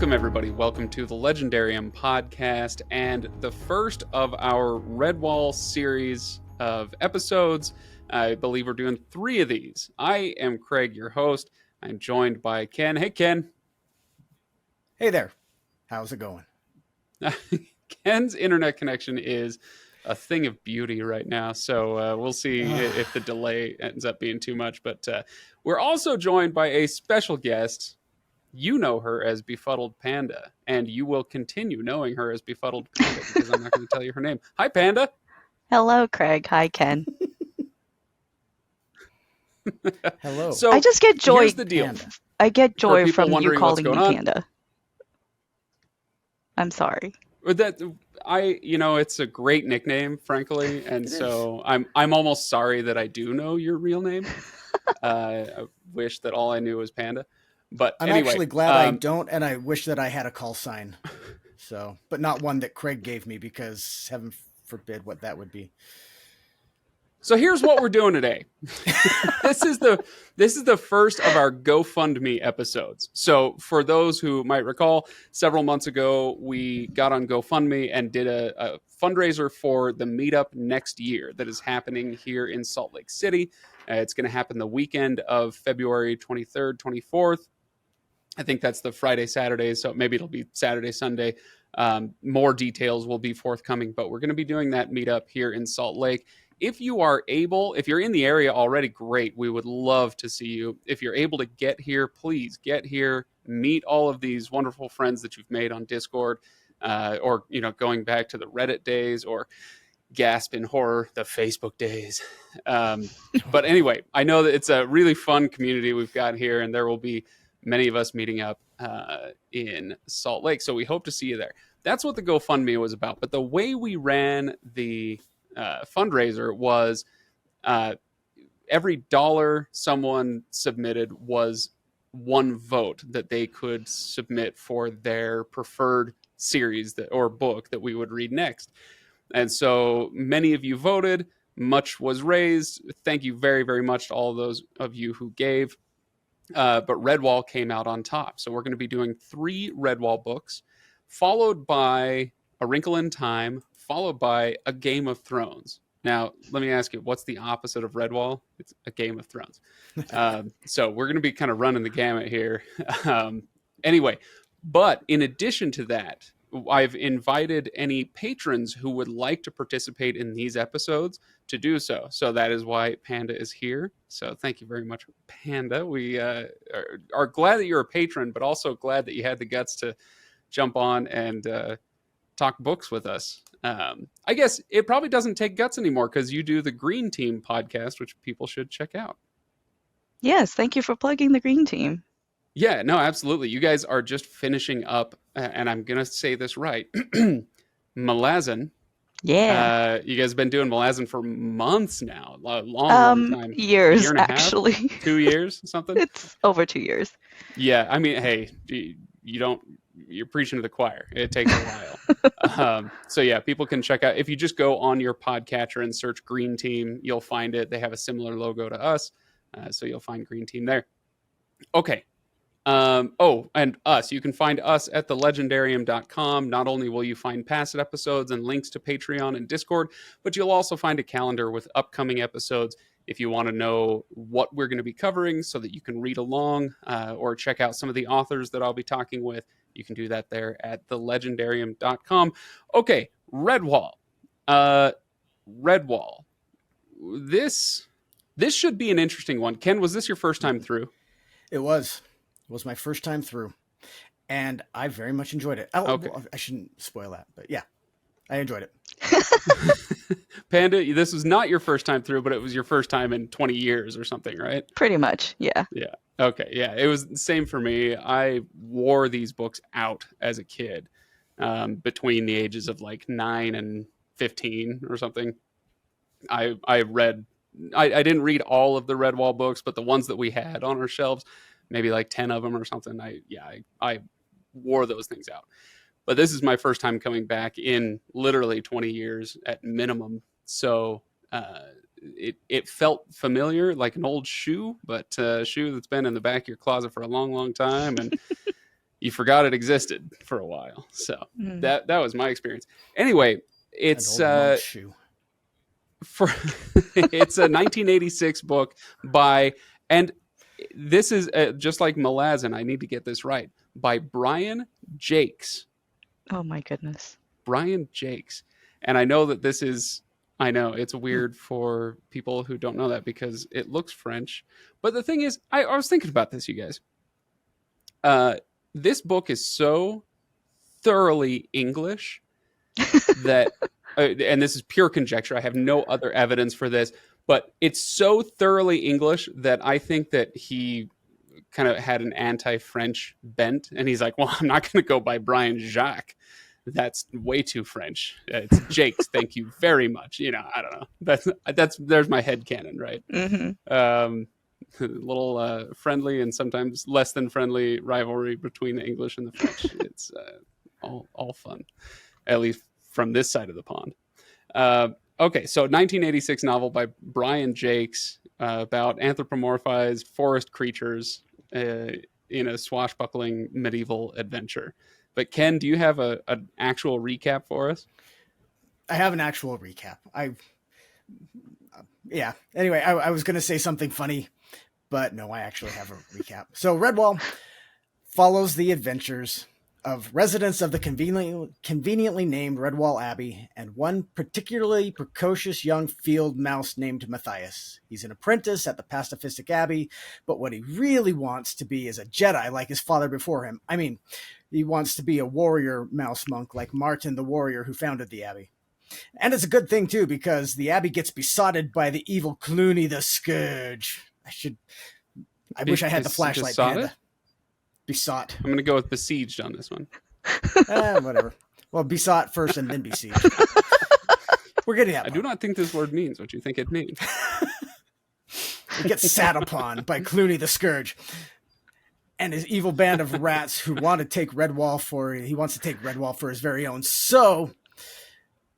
Welcome, everybody. Welcome to the Legendarium Podcast and the first of our Redwall series of episodes. I believe we're doing 3 of these. I am Craig, your host. I'm joined by Ken. Hey, Ken. Hey there. How's it going? Ken's internet connection is a thing of beauty right now, so we'll see if the delay ends up being too much. But we're also joined by a special guest. You know her as Befuddled Panda, and you will continue knowing her as Befuddled Panda because I'm not going to tell you her name. Hi, Panda. Hello, Craig. Hi, Ken. Hello. So I just get joy. Here's the deal. Panda. I get joy people from you wondering what's calling me going on. Panda. I'm sorry. It's a great nickname, frankly, and so I'm almost sorry that I do know your real name. I wish that all I knew was Panda. But I'm anyway, actually glad I don't, and I wish that I had a call sign. So, but not one that Craig gave me because heaven forbid what that would be. So here's what we're doing today. This is the first of our GoFundMe episodes. So for those who might recall, several months ago we got on GoFundMe and did a fundraiser for the meetup next year that is happening here in Salt Lake City. It's going to happen the weekend of February 23rd, 24th. I think that's the Friday, Saturday, so maybe it'll be Saturday, Sunday. More details will be forthcoming, but we're going to be doing that meetup here in Salt Lake. If you are able, if you're in the area already, great. We would love to see you. If you're able to get here, please get here. Meet all of these wonderful friends that you've made on Discord, or going back to the Reddit days, or gasp in horror, the Facebook days. But anyway, I know that it's a really fun community we've got here, and there will be many of us meeting up in Salt Lake. So we hope to see you there. That's what the GoFundMe was about. But the way we ran the fundraiser was every dollar someone submitted was one vote that they could submit for their preferred series or book that we would read next. And so many of you voted. Much was raised. Thank you very, very much to all those of you who gave. But Redwall came out on top. So we're going to be doing 3 Redwall books, followed by A Wrinkle in Time, followed by A Game of Thrones. Now, let me ask you, what's the opposite of Redwall? It's A Game of Thrones. So we're going to be kind of running the gamut here. Anyway, but in addition to that, I've invited any patrons who would like to participate in these episodes to do so. So that is why Panda is here. So thank you very much, Panda. We are glad that you're a patron, but also glad that you had the guts to jump on and talk books with us. I guess it probably doesn't take guts anymore because you do the Green Team podcast, which people should check out. Yes, thank you for plugging the Green Team. Yeah, no, absolutely. You guys are just finishing up, and I'm going to say this right, Malazan. Yeah. You guys have been doing Malazan for months now, long time. Years, A year and a actually. half? 2 years, something? It's over 2 years. Yeah, I mean, hey, you're preaching to the choir. It takes a while. So yeah, people can check out, if you just go on your podcatcher and search Green Team, you'll find it. They have a similar logo to us. So you'll find Green Team there. Okay. And us. You can find us at thelegendarium.com. Not only will you find past episodes and links to Patreon and Discord, but you'll also find a calendar with upcoming episodes if you want to know what we're going to be covering so that you can read along or check out some of the authors that I'll be talking with. You can do that there at thelegendarium.com. Okay, Redwall. Redwall. This should be an interesting one. Ken, was this your first time through? It was my first time through, and I very much enjoyed it. Okay. Well, I shouldn't spoil that, but yeah, I enjoyed it. Panda, this was not your first time through, but it was your first time in 20 years or something, right? Pretty much, yeah. Yeah. Okay. Yeah, it was the same for me. I wore these books out as a kid, between the ages of like 9 and 15 or something. I didn't read all of the Redwall books, but the ones that we had on our shelves, maybe like 10 of them or something. I wore those things out. But this is my first time coming back in literally 20 years at minimum. So it felt familiar, like an old shoe, but a shoe that's been in the back of your closet for a long, long time. And you forgot it existed for a while. So that was my experience. Anyway, it's shoe. It's a 1986 book by, and this is just like Malazan, I need to get this right, by Brian Jakes. Oh my goodness. Brian Jakes. And I know that I know it's weird for people who don't know that because it looks French. But the thing is, I was thinking about this, you guys. This book is so thoroughly English that, and this is pure conjecture, I have no other evidence for this, but it's so thoroughly English that I think that he kind of had an anti-French bent. And he's like, well, I'm not going to go by Brian Jacques. That's way too French. It's Jakes. Thank you very much. I don't know. There's my headcanon, right? Mm-hmm. A little friendly and sometimes less than friendly rivalry between the English and the French. It's all fun, at least from this side of the pond. Okay, so 1986 novel by Brian Jakes about anthropomorphized forest creatures in a swashbuckling medieval adventure. But Ken, do you have an actual recap for us? I have an actual recap. Yeah. Anyway, I was going to say something funny, but no, I actually have a recap. So Redwall follows the adventures of residents of the conveniently named Redwall Abbey and one particularly precocious young field mouse named Matthias. He's an apprentice at the pacifistic Abbey, but what he really wants to be is a Jedi like his father before him. I mean, he wants to be a warrior mouse monk like Martin the warrior who founded the Abbey. And it's a good thing, too, because the Abbey gets besotted by the evil Clooney the Scourge. I wish I had the flashlight. Besought. I'm going to go with besieged on this one. Whatever. Well, besought first and then besieged. We're getting that. I do not think this word means what you think it means. It gets sat upon by Clooney the Scourge and his evil band of rats who want to take Redwall for his very own. So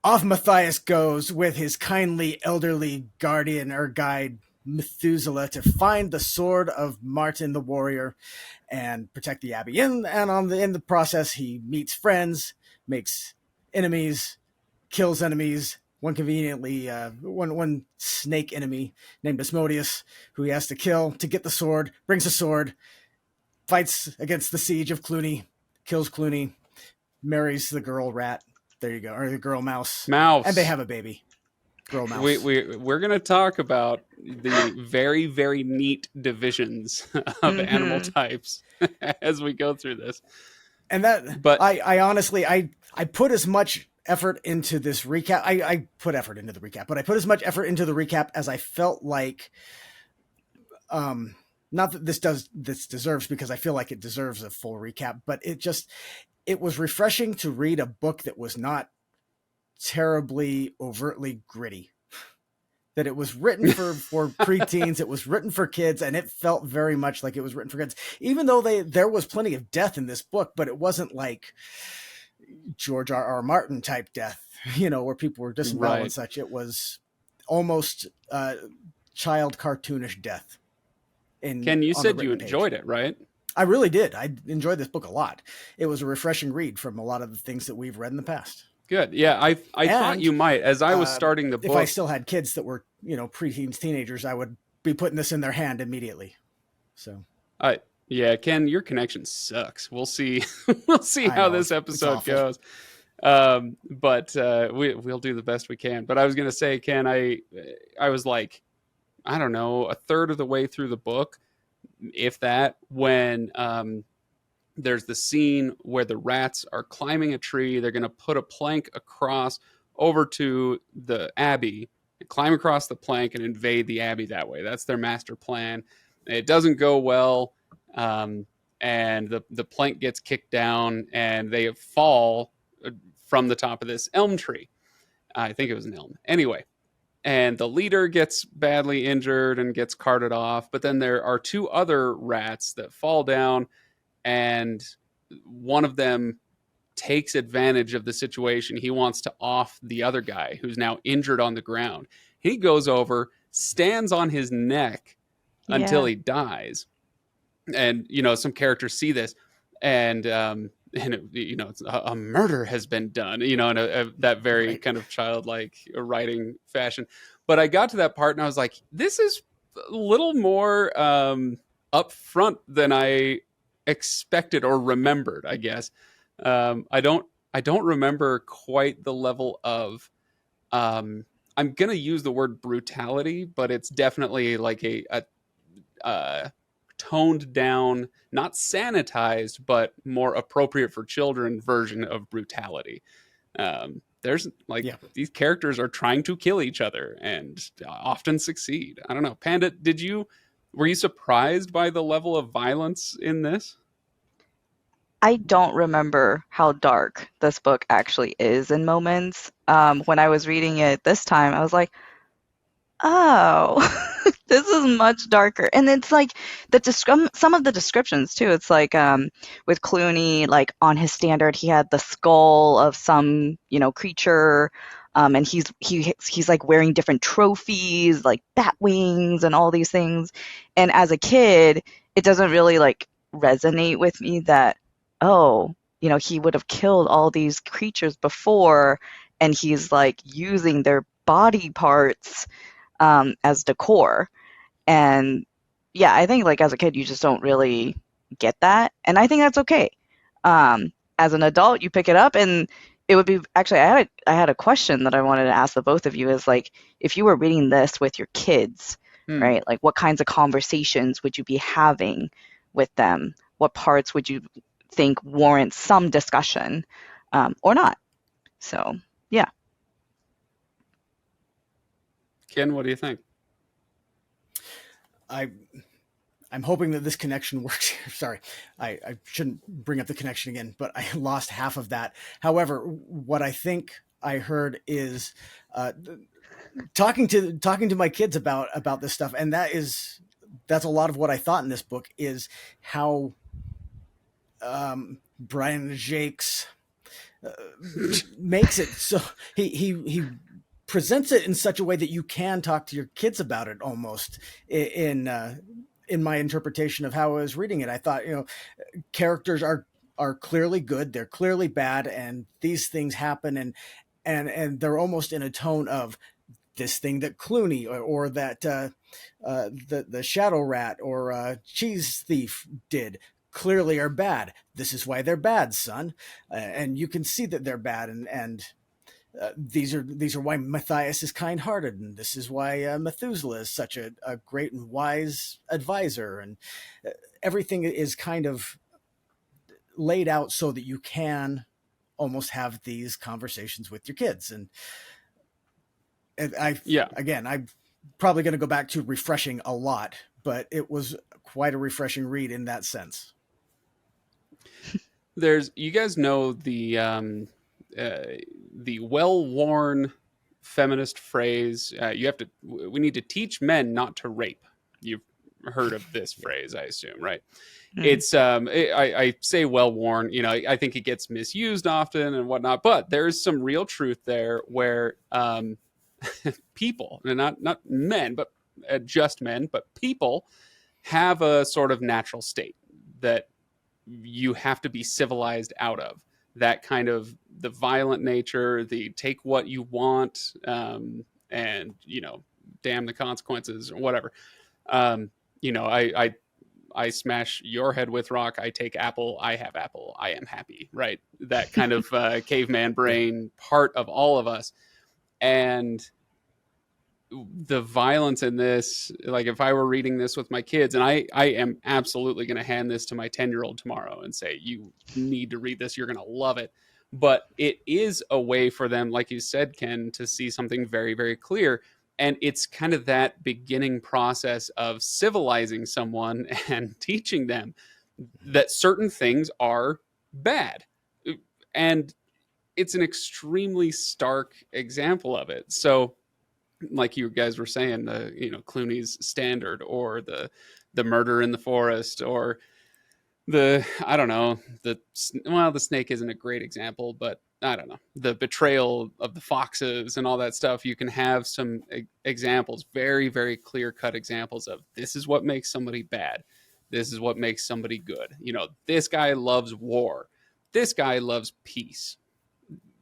off Matthias goes with his kindly elderly guardian or guide Methuselah to find the sword of Martin the warrior and protect the Abbey. In the process, he meets friends, makes enemies, kills enemies. One snake enemy named Asmodeus, who he has to kill to get the sword. Brings the sword, fights against the siege of Clooney, kills Clooney, marries the girl rat. There you go, or the girl mouse. And they have a baby. Girl mouse. We're going to talk about the very, very neat divisions of animal types as we go through this. And I honestly, I put as much effort into this recap. I put effort into the recap, but I put as much effort into the recap as I felt like, not that this deserves, because I feel like it deserves a full recap, but it was refreshing to read a book that was not terribly overtly gritty, that it was written for preteens. It was written for kids, and it felt very much like it was written for kids, even though there was plenty of death in this book, but it wasn't like George R.R. Martin type death, where people were disemboweled and such. It was almost child cartoonish death. Ken, you said you enjoyed it, right? I really did. I enjoyed this book a lot. It was a refreshing read from a lot of the things that we've read in the past. Good. Yeah, I thought you might. As I was starting the book, if I still had kids that were, preteens, teenagers, I would be putting this in their hand immediately. So, yeah, Ken, your connection sucks. We'll see. We'll see how this episode goes. But we'll do the best we can. But I was going to say, Ken, I was like, I don't know, a third of the way through the book, if that, when there's the scene where the rats are climbing a tree. They're going to put a plank across over to the Abbey, and climb across the plank and invade the Abbey that way. That's their master plan. It doesn't go well, and the plank gets kicked down, and they fall from the top of this elm tree. I think it was an elm. Anyway, and the leader gets badly injured and gets carted off. But then there are two other rats that fall down, and one of them takes advantage of the situation. He wants to off the other guy who's now injured on the ground. He goes over, stands on his neck until he dies. And, some characters see this. and it's a murder has been done, in that very kind of childlike writing fashion. But I got to that part and I was like, this is a little more upfront than I expected or remembered, I guess. I don't remember quite the level of I'm gonna use the word brutality, but it's definitely like a toned down, not sanitized, but more appropriate for children version of brutality. There's these characters are trying to kill each other and often succeed. I don't know. Panda, were you surprised by the level of violence in this? I don't remember how dark this book actually is in moments. When I was reading it this time, I was like, oh, this is much darker. And it's like some of the descriptions too. It's like with Clooney, like on his standard, he had the skull of some, creature. And he's like wearing different trophies, like bat wings and all these things. And as a kid, it doesn't really like resonate with me that, oh, he would have killed all these creatures before, and he's like using their body parts as decor. And yeah, I think like as a kid, you just don't really get that. And I think that's okay. As an adult, you pick it up, and it would be actually, I had a question that I wanted to ask the both of you is like, if you were reading this with your kids, right? Like what kinds of conversations would you be having with them? What parts would you think warrant some discussion or not? So, yeah. Ken, what do you think? I'm hoping that this connection works. Sorry, I shouldn't bring up the connection again, but I lost half of that. However, what I think I heard is talking to my kids about this stuff, and that's a lot of what I thought in this book is how Brian Jacques makes it so he presents it in such a way that you can talk to your kids about it almost in my interpretation of how I was reading it. I thought, characters are clearly good. They're clearly bad. And these things happen. And they're almost in a tone of this thing that Clooney or that the Shadow Rat or Cheese Thief did clearly are bad. This is why they're bad, son. And you can see that they're bad. And these are why Matthias is kind-hearted, and this is why Methuselah is such a great and wise advisor, and everything is kind of laid out so that you can almost have these conversations with your kids. And I'm probably going to go back to refreshing a lot, but it was quite a refreshing read in that sense. You guys know the well-worn feminist phrase, we need to teach men not to rape. You've heard of this phrase, I assume, right? It's I say well-worn, I think it gets misused often and whatnot, but there's some real truth there where people, and not men, but just men, but people have a sort of natural state that you have to be civilized out of. That kind of the violent nature, the take what you want, and damn the consequences or whatever. I smash your head with rock. I take apple. I have apple. I am happy. Right. That kind of caveman brain part of all of us. And the violence in this, like if I were reading this with my kids, and I am absolutely going to hand this to my 10-year-old tomorrow and say, you need to read this. You're going to love it. But it is a way for them, like you said, Ken, to see something very, very clear. And it's kind of that beginning process of civilizing someone and teaching them that certain things are bad. And it's an extremely stark example of it. So like you guys were saying, Clooney's standard, or the murder in the forest, or the snake isn't a great example, but I don't know, the betrayal of the foxes and all that stuff. You can have some examples, very, very clear cut examples of this is what makes somebody bad. This is what makes somebody good. You know, this guy loves war. This guy loves peace.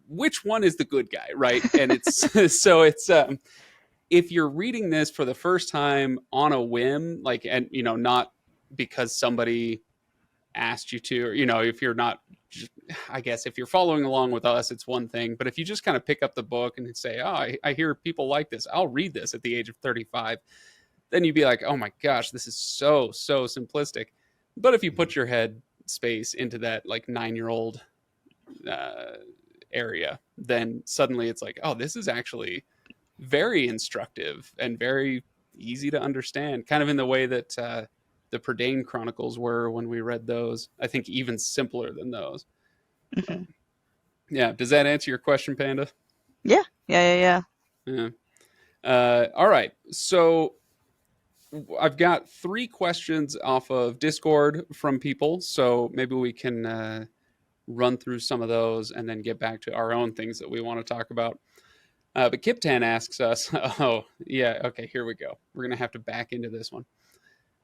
Which one is the good guy, right? And it's so it's if you're reading this for the first time on a whim, like, and you know, not because somebody asked you to, or you know, if you're not, I guess if you're following along with us, it's one thing. But if you just kind of pick up the book and say, oh, I hear people like this, I'll read this at the age of 35, then you'd be like, oh my gosh, this is so simplistic. But if you put your head space into that like 9-year-old area, then suddenly it's like, oh, this is actually very instructive and very easy to understand, kind of in the way that the Prydain Chronicles were when we read those. I think even simpler than those. Mm-hmm. Yeah. Does that answer your question, Panda? Yeah. All right. So I've got 3 questions off of Discord from people. So maybe we can run through some of those and then get back to our own things that we want to talk about. But Kiptan asks us, oh, yeah, okay, here we go. We're going to have to back into this one.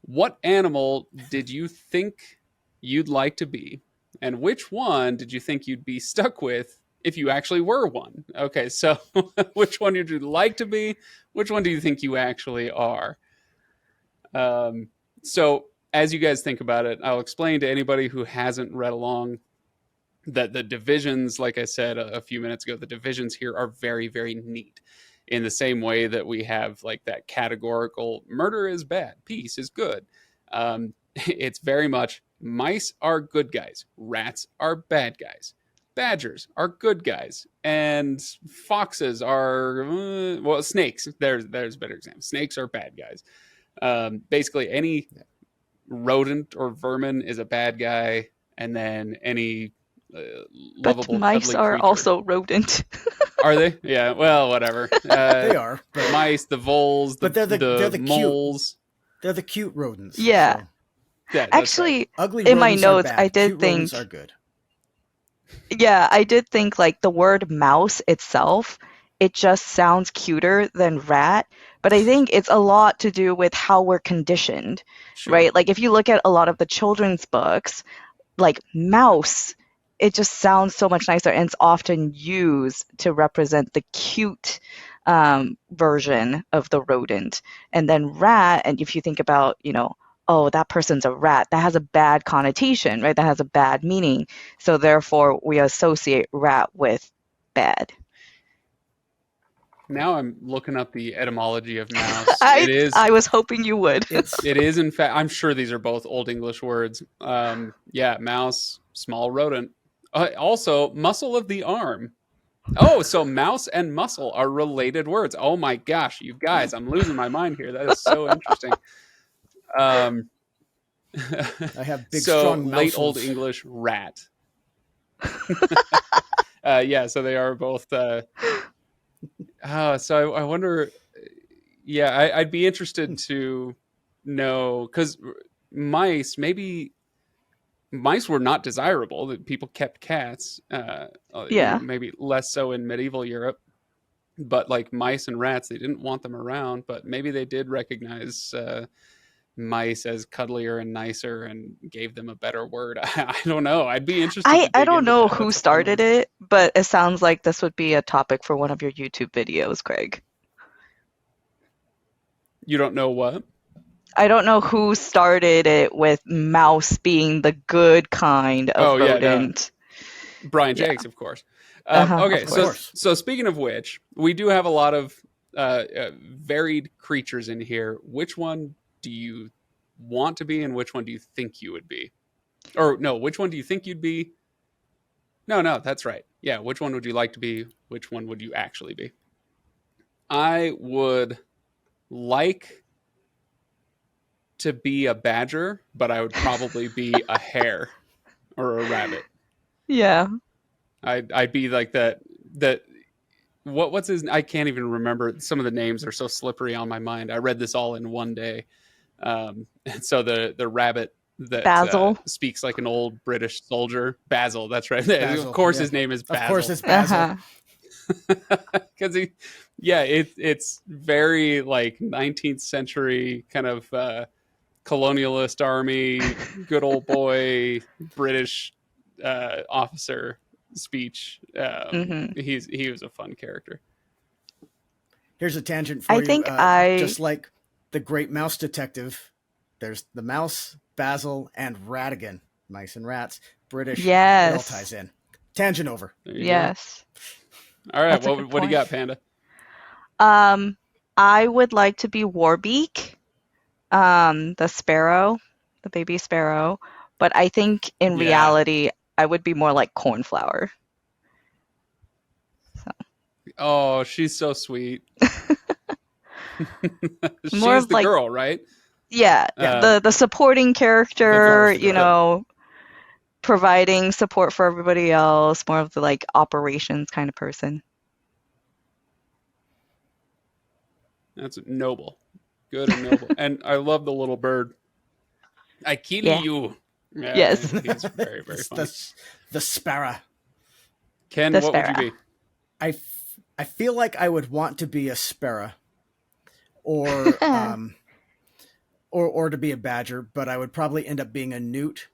What animal did you think you'd like to be? And which one did you think you'd be stuck with if you actually were one? Okay, so which one would you like to be? Which one do you think you actually are? So as you guys think about it, I'll explain to anybody who hasn't read along that the divisions, like I said a few minutes ago, the divisions here are very, very neat. In the same way that we have like that categorical murder is bad, peace is good. It's very much mice are good guys, rats are bad guys, badgers are good guys, and foxes are well, snakes. There's a better example. Snakes are bad guys. Basically, any rodent or vermin is a bad guy, and then any lovable, but mice are creature. also rodent. Are they? Yeah. Well, whatever. They are. But mice, the voles, but they're the moles. Cute. They're the cute rodents. Yeah. So. Yeah. Actually, right. Ugly in my rodents notes, are bad. I did Cute think rodents are good. Yeah, I did think like the word mouse itself, it just sounds cuter than rat, but I think it's a lot to do with how we're conditioned, Sure. right? Like if you look at a lot of the children's books, like mouse, it just sounds so much nicer, and it's often used to represent the cute version of the rodent. And then rat, and if you think about, you know, oh, that person's a rat, that has a bad connotation, right? That has a bad meaning. So therefore, we associate rat with bad. Now I'm looking up the etymology of mouse. I was hoping you would. It is, in fact, I'm sure these are both Old English words. Yeah, mouse, small rodent. Also, muscle of the arm. Oh, so mouse and muscle are related words. Oh my gosh, you guys, I'm losing my mind here. That is so interesting. I have big, strong muscles. Late Old English rat. Yeah, so they are both. So I wonder. Yeah, I'd be interested to know, because mice were not desirable. That people kept cats. Yeah, you know, maybe less so in medieval Europe. But like mice and rats, they didn't want them around. But maybe they did recognize mice as cuddlier and nicer and gave them a better word. I don't know. I'd be interested. I don't know who started it, but it sounds like this would be a topic for one of your YouTube videos, Craig. You don't know what? I don't know who started it with mouse being the good kind of rodent. Yeah, Brian Jakes, of course. Okay, of course. So speaking of which, we do have a lot of varied creatures in here. Which one do you want to be, and which one do you think you would be? Or no, which one do you think you'd be? No, that's right. Yeah, which one would you like to be? Which one would you actually be? I would like to be a badger, but I would probably be a hare or a rabbit. Yeah. I'd be like that what's his, I can't even remember. Some of the names are so slippery on my mind. I read this all in one day. And so the rabbit that Basil speaks like an old British soldier, Basil, that's right. Basil, of course his name is Basil. Of course it's Basil. Because it's very like 19th century kind of colonialist army, good old boy, British officer speech. He was a fun character. Here's a tangent for I you. think Just like the Great Mouse Detective, there's the Mouse, Basil, and Ratigan. Mice and rats, British. Yes. It all ties in. Tangent over. Yes. All right. That's a What good do you point. got, Panda? I would like to be Warbeak, the sparrow, the baby sparrow. But I think in reality, I would be more like Cornflower. So. Oh, she's so sweet. She's More of the like, girl, right? Yeah, the supporting character, The girl. providing support for everybody else, more of the like operations kind of person. That's noble. Good and noble. And I love the little bird. I kill you. Yeah, Yes. he's very, very funny. The sparrow. Ken, The what would sparrow. you be? I feel like I would want to be a sparrow, or to be a badger, but I would probably end up being a newt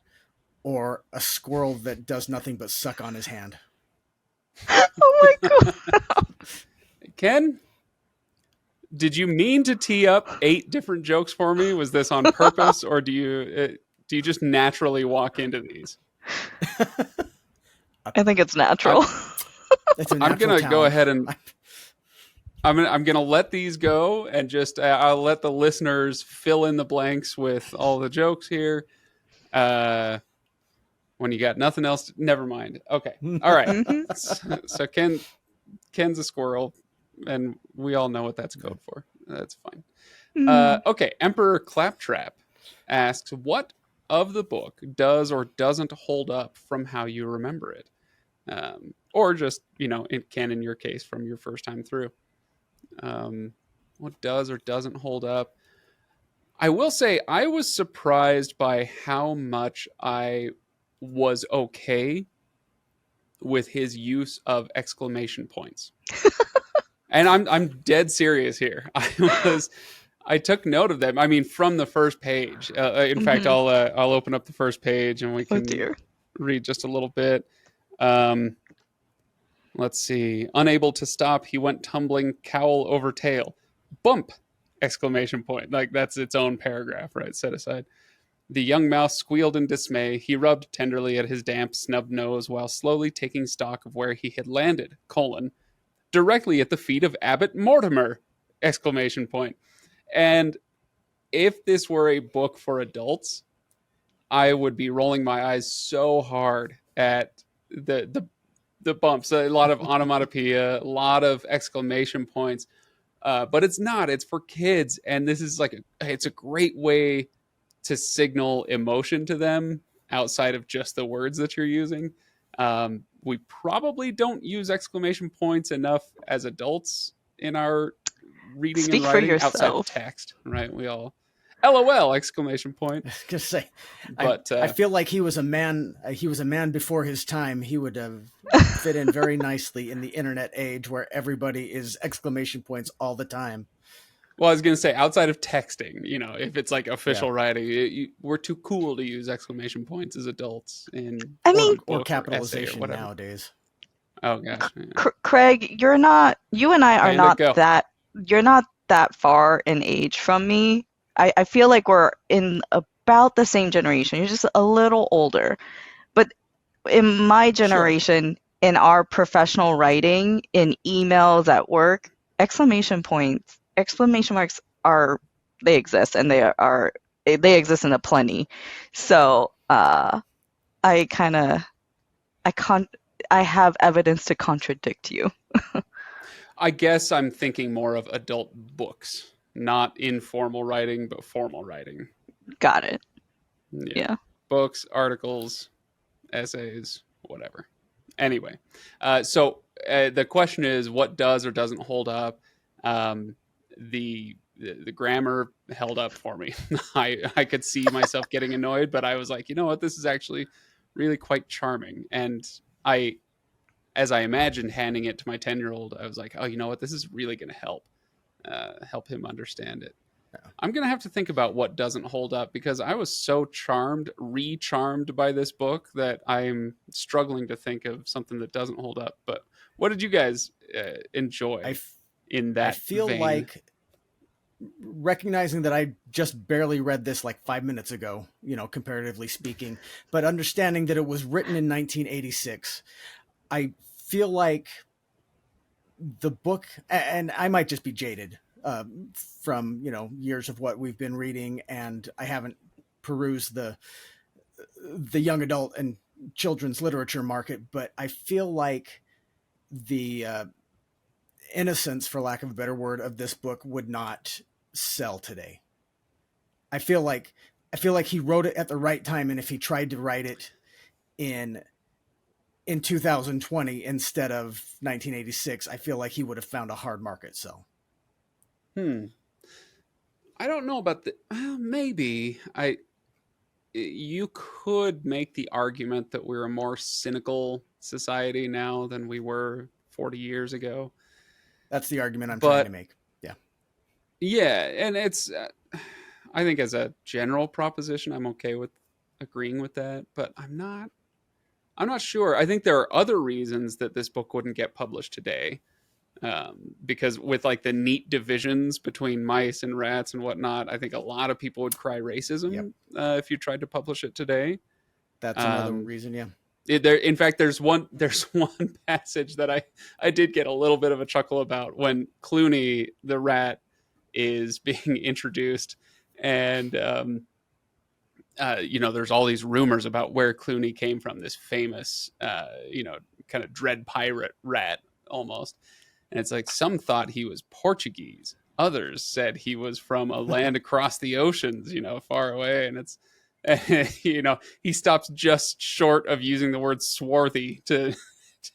or a squirrel that does nothing but suck on his hand. Oh my god. Ken, did you mean to tee up 8 different jokes for me? Was this on purpose, or do you just naturally walk into these? I think it's natural. I'm gonna go ahead and I'm gonna let these go, and just I'll let the listeners fill in the blanks with all the jokes here. When you got nothing else, never mind. Okay, all right. Mhm. So Ken's a squirrel, and we all know what that's code for. That's fine. Okay, Emperor Claptrap asks, what of the book does or doesn't hold up from how you remember it? Or just, Ken, in your case, from your first time through. What does or doesn't hold up? I will say I was surprised by how much I was okay with his use of exclamation points. And I'm dead serious here. I took note of them. I mean, from the first page. In fact, I'll open up the first page and we can read just a little bit. Let's see. Unable to stop, he went tumbling, cowl over tail. Bump! Exclamation point. Like, that's its own paragraph, right? Set aside. The young mouse squealed in dismay. He rubbed tenderly at his damp, snubbed nose while slowly taking stock of where he had landed, directly at the feet of Abbot Mortimer! Exclamation point. And if this were a book for adults, I would be rolling my eyes so hard at the bumps. A lot of onomatopoeia, a lot of exclamation points. But it's not. It's for kids, and this is it's a great way to signal emotion to them outside of just the words that you're using. We probably don't use exclamation points enough as adults in our reading Speak and writing for outside of yourself. text, right? We all LOL exclamation point. I was gonna say, but I feel like he was a man. He was a man before his time. He would have fit in very nicely in the internet age where everybody is exclamation points all the time. Well, I was going to say, outside of texting, if it's like official writing, we're too cool to use exclamation points as adults. Or capitalization or nowadays. Oh gosh, Craig, you and I are you're not that far in age from me. I feel like we're in about the same generation. You're just a little older. But in my generation, in our professional writing, in emails at work, exclamation marks they exist, and they exist in a plenty. So I have evidence to contradict you. I guess I'm thinking more of adult books, not informal writing, but formal writing. Got it. Yeah. Books, articles, essays, whatever. Anyway, so the question is, what does or doesn't hold up? The grammar held up for me. I could see myself getting annoyed, but I was like, you know what? This is actually really quite charming. And as I imagined handing it to my 10-year-old, I was like, oh, you know what? This is really going to help him understand it. I'm going to have to think about what doesn't hold up, because I was so re-charmed by this book that I'm struggling to think of something that doesn't hold up. But what did you guys enjoy in that I feel vein? like, recognizing that I just barely read this like 5 minutes ago, comparatively speaking, but understanding that it was written in 1986, I feel like the book, and I might just be jaded from years of what we've been reading, and I haven't perused the young adult and children's literature market, but I feel like the innocence, for lack of a better word, of this book would not sell today. I feel like he wrote it at the right time, and if he tried to write it in 2020 instead of 1986, I feel like he would have found a hard market sell. I don't know about maybe you could make the argument that we're a more cynical society now than we were 40 years ago. That's the argument I'm trying to make. Yeah, and it's I think as a general proposition, I'm okay with agreeing with that, but I'm not sure. I think there are other reasons that this book wouldn't get published today, because with like the neat divisions between mice and rats and whatnot, I think a lot of people would cry racism if you tried to publish it today. That's another reason, yeah. In fact, there's one passage that I did get a little bit of a chuckle about, when Clooney the rat is being introduced, and there's all these rumors about where Clooney came from, this famous kind of dread pirate rat almost, and it's like, some thought he was Portuguese, others said he was from a land across the oceans, far away, and it's he stops just short of using the word swarthy to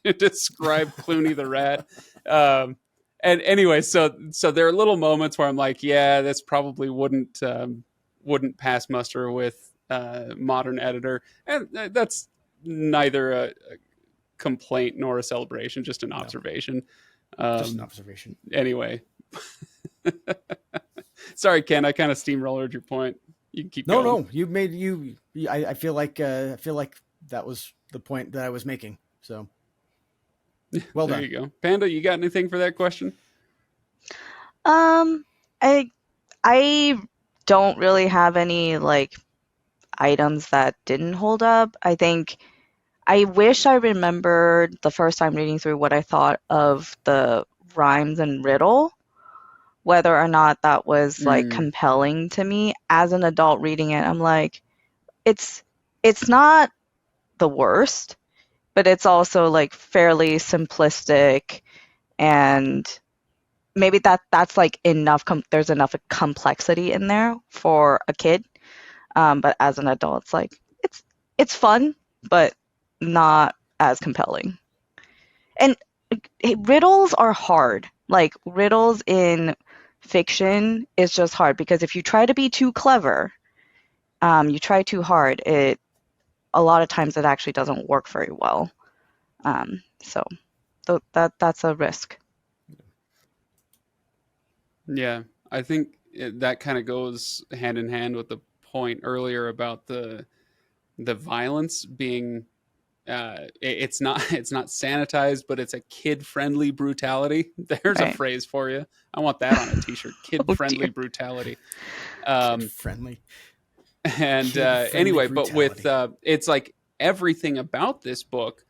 describe Clooney the rat. And anyway, so there are little moments where I'm like, yeah, this probably wouldn't pass muster with modern editor, and that's neither a complaint nor a celebration, just an observation. Just an observation. Anyway, sorry, Ken, I kind of steamrollered your point. You can keep going. No, you made I feel like that was the point that I was making. So. Well there done. you go. Panda, you got anything for that question? I don't really have any like items that didn't hold up. I think I wish I remembered the first time reading through what I thought of the rhymes and riddle, whether or not that was like compelling to me. As an adult reading it, I'm like, it's not the worst, but it's also like fairly simplistic, and maybe that's like enough. There's enough complexity in there for a kid, but as an adult, it's like it's fun, but not as compelling. And riddles are hard. Like, riddles in fiction is just hard, because if you try to be too clever, you try too hard, a lot of times it actually doesn't work very well. So that's a risk. Yeah, I think that kind of goes hand in hand with the point earlier about the violence being it's not sanitized, but it's a kid-friendly brutality. There's a phrase for you. I want that on a t-shirt. Kid-friendly brutality. Kid-friendly. And anyway, brutality. But with it's like everything about this book,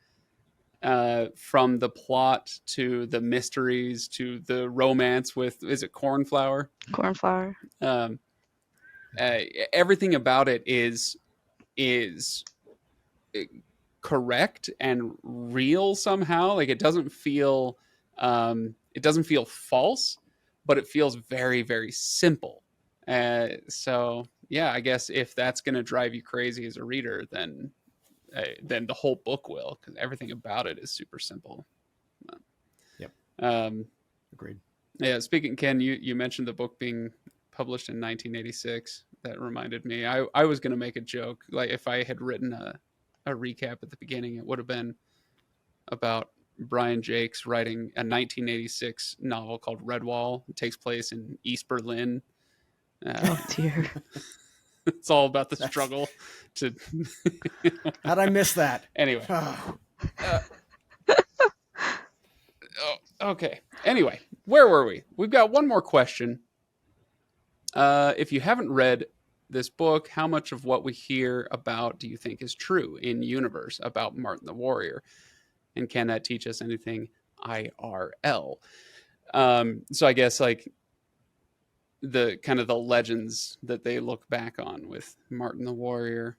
from the plot to the mysteries to the romance with, is it Cornflower? Cornflower. Everything about it is correct and real somehow. Like, it doesn't feel false, but it feels very, very simple. So yeah, I guess if that's going to drive you crazy as a reader, then the whole book will, because everything about it is super simple. Yep. Agreed. Yeah. Speaking, Ken, you mentioned the book being published in 1986. That reminded me. I was going to make a joke. Like, if I had written a recap at the beginning, it would have been about Brian Jakes writing a 1986 novel called Redwall. It takes place in East Berlin. Oh dear. It's all about the struggle to. How'd I miss that? Anyway. Okay. Anyway, where were we? We've got one more question. If you haven't read this book, how much of what we hear about do you think is true in universe about Martin the Warrior? And can that teach us anything IRL? So I guess like the kind of the legends that they look back on with Martin the Warrior.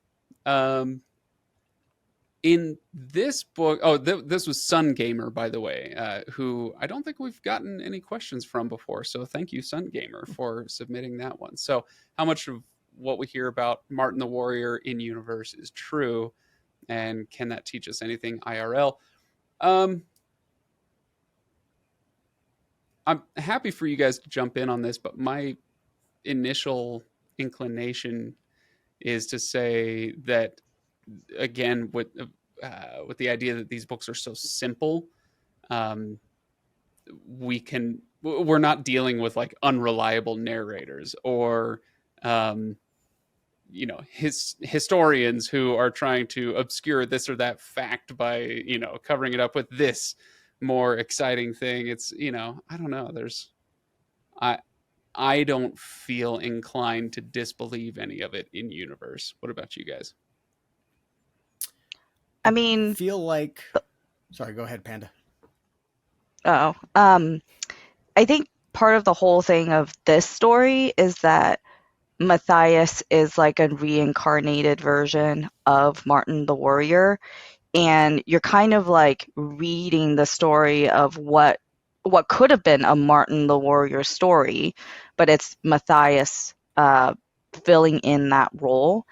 In this book, this was Sun Gamer, by the way, who I don't think we've gotten any questions from before. So thank you, Sun Gamer, for submitting that one. So how much of what we hear about Martin the Warrior in universe is true, and can that teach us anything IRL? I'm happy for you guys to jump in on this, but my initial inclination is to say that, again, with the idea that these books are so simple, we're not dealing with like unreliable narrators or historians who are trying to obscure this or that fact by covering it up with this more exciting thing. It's I don't know. I don't feel inclined to disbelieve any of it in universe. What about you guys? I mean, Sorry, go ahead, Panda. I think part of the whole thing of this story is that Matthias is like a reincarnated version of Martin the Warrior, and you're kind of like reading the story of what could have been a Martin the Warrior story, but it's Matthias filling in that role.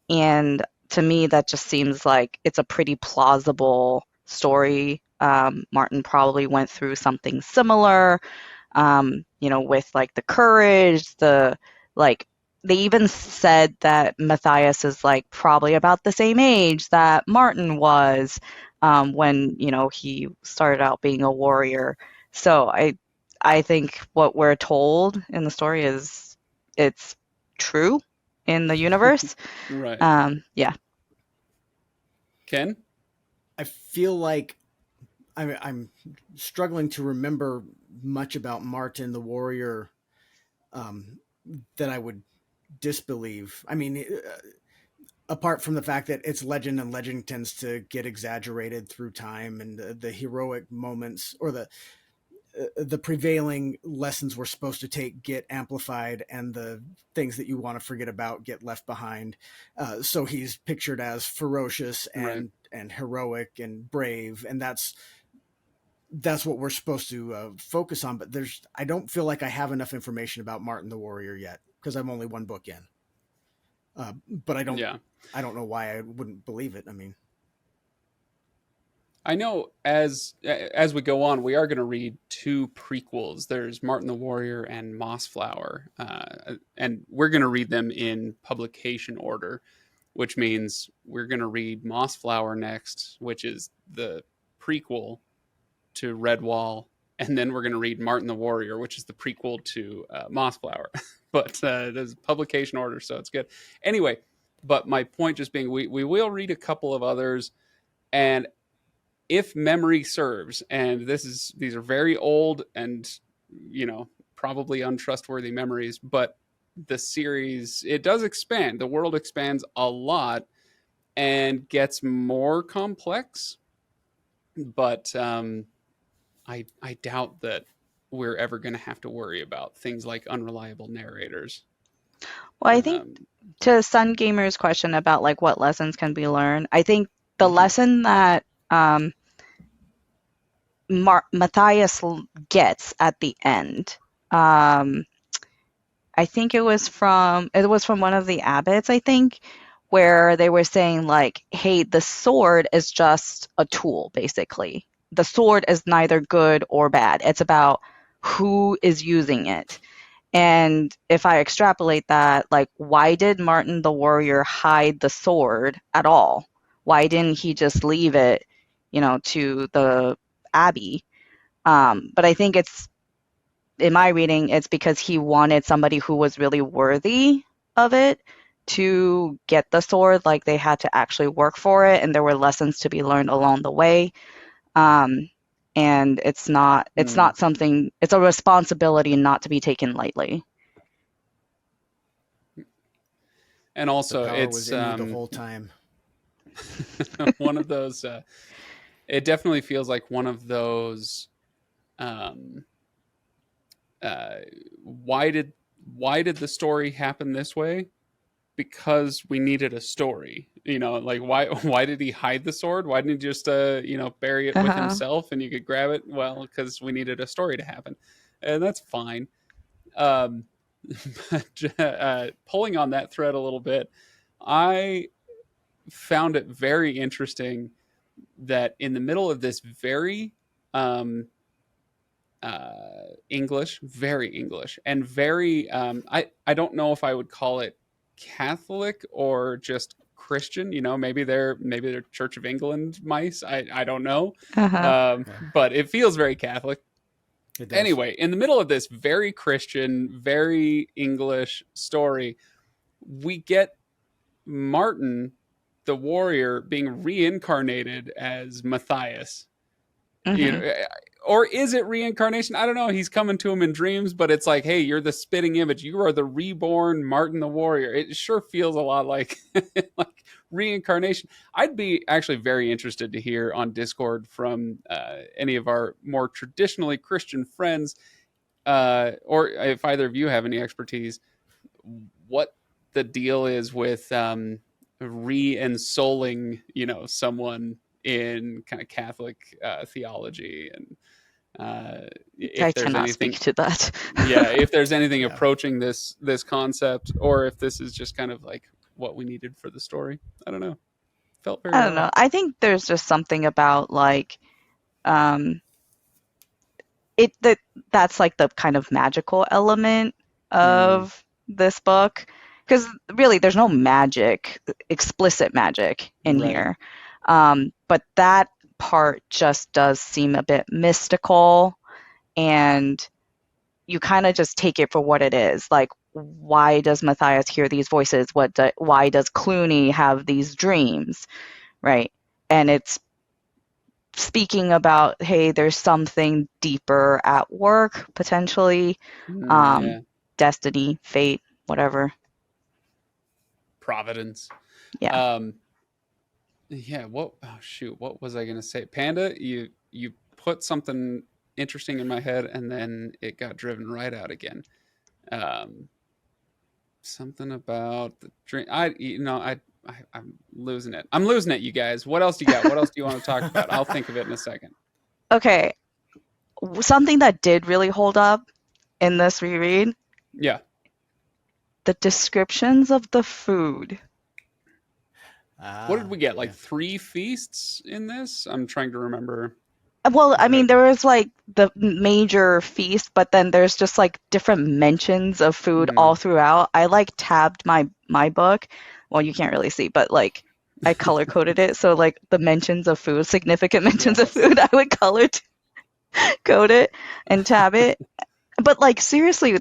And to me, that just seems like it's a pretty plausible story. Martin probably went through something similar, with like the courage, they even said that Matthias is like probably about the same age that Martin was when he started out being a warrior. So I think what we're told in the story is it's true in the universe. Right. Yeah. Ken? I feel like I'm struggling to remember much about Martin the Warrior that I would disbelieve. I mean, apart from the fact that it's legend, and legend tends to get exaggerated through time, and the heroic moments or the prevailing lessons we're supposed to take get amplified, and the things that you want to forget about get left behind. So he's pictured as ferocious and heroic and brave, and that's what we're supposed to focus on. But I don't feel like I have enough information about Martin the Warrior yet, because I'm only one book in. But I don't know why I wouldn't believe it. I mean, I know as we go on, we are going to read two prequels. There's Martin the Warrior and Mossflower, and we're going to read them in publication order, which means we're going to read Mossflower next, which is the prequel to Redwall, and then we're going to read Martin the Warrior, which is the prequel to Mossflower. But there's publication order, so it's good. Anyway, but my point just being, we will read a couple of others, and if memory serves, and these are very old and probably untrustworthy memories, but the series, it does expand. The world expands a lot and gets more complex, but I doubt that we're ever going to have to worry about things like unreliable narrators. Well, I think to Sun Gamer's question about like what lessons can be learned, I think the lesson that Matthias gets at the end, I think it was from one of the abbots, I think, where they were saying like, hey, the sword is just a tool, basically. The sword is neither good or bad. It's about who is using it. And if I extrapolate that, like, why did Martin the Warrior hide the sword at all? Why didn't he just leave it, to the abbey? But I think in my reading, it's because he wanted somebody who was really worthy of it to get the sword. Like they had to actually work for it, and there were lessons to be learned along the way. And it's not something, it's a responsibility not to be taken lightly. And also, the power it's was in you the whole time. one of those. It definitely feels like one of those. Why did the story happen this way? Because we needed a story. You know, like why did he hide the sword? Why didn't he just bury it with himself and you could grab it? Well, because we needed a story to happen, and that's fine. But pulling on that thread a little bit, I found it very interesting that in the middle of this very English, very English, and very I don't know if I would call it Catholic or just Christian. You know, maybe they're Church of England mice. I don't know, but it feels very Catholic. Anyway, in the middle of this very Christian, very English story, we get Martin, the warrior, being reincarnated as Matthias. You know, or is it reincarnation? I don't know. He's coming to him in dreams, but it's like, hey, you're the spitting image. You are the reborn Martin the warrior. It sure feels a lot like like reincarnation. I'd be actually very interested to hear on Discord from any of our more traditionally Christian friends, or if either of you have any expertise, what the deal is with re-ensouling, someone in kind of Catholic theology, and if I there's cannot anything, speak to that. yeah, if there's anything approaching this concept, or if this is just kind of like what we needed for the story. I don't know. Felt very. I don't know. I think there's just something about like, that's like the kind of magical element of this book, because really there's no magic, explicit magic in here. But that part just does seem a bit mystical, and you kind of just take it for what it is. Like, why does Matthias hear these voices? Why does Clooney have these dreams, right? And it's speaking about, hey, there's something deeper at work, potentially. Destiny, fate, whatever. Providence. Yeah. What was I gonna say? Panda, you put something interesting in my head and then it got driven right out again. Something about the drink. I'm losing it. I'm losing it, you guys. What else do you got? What else do you want to talk about? I'll think of it in a second. Okay. Something that did really hold up in this reread. Yeah. The descriptions of the food. What did we get? Like 3 feasts in this? I'm trying to remember. Well, I mean, there was like the major feast, but then there's just like different mentions of food all throughout. I like tabbed my book. Well, you can't really see, but like I color coded it. So like the mentions of food, significant mentions of food, I would color code it and tab it. But like seriously,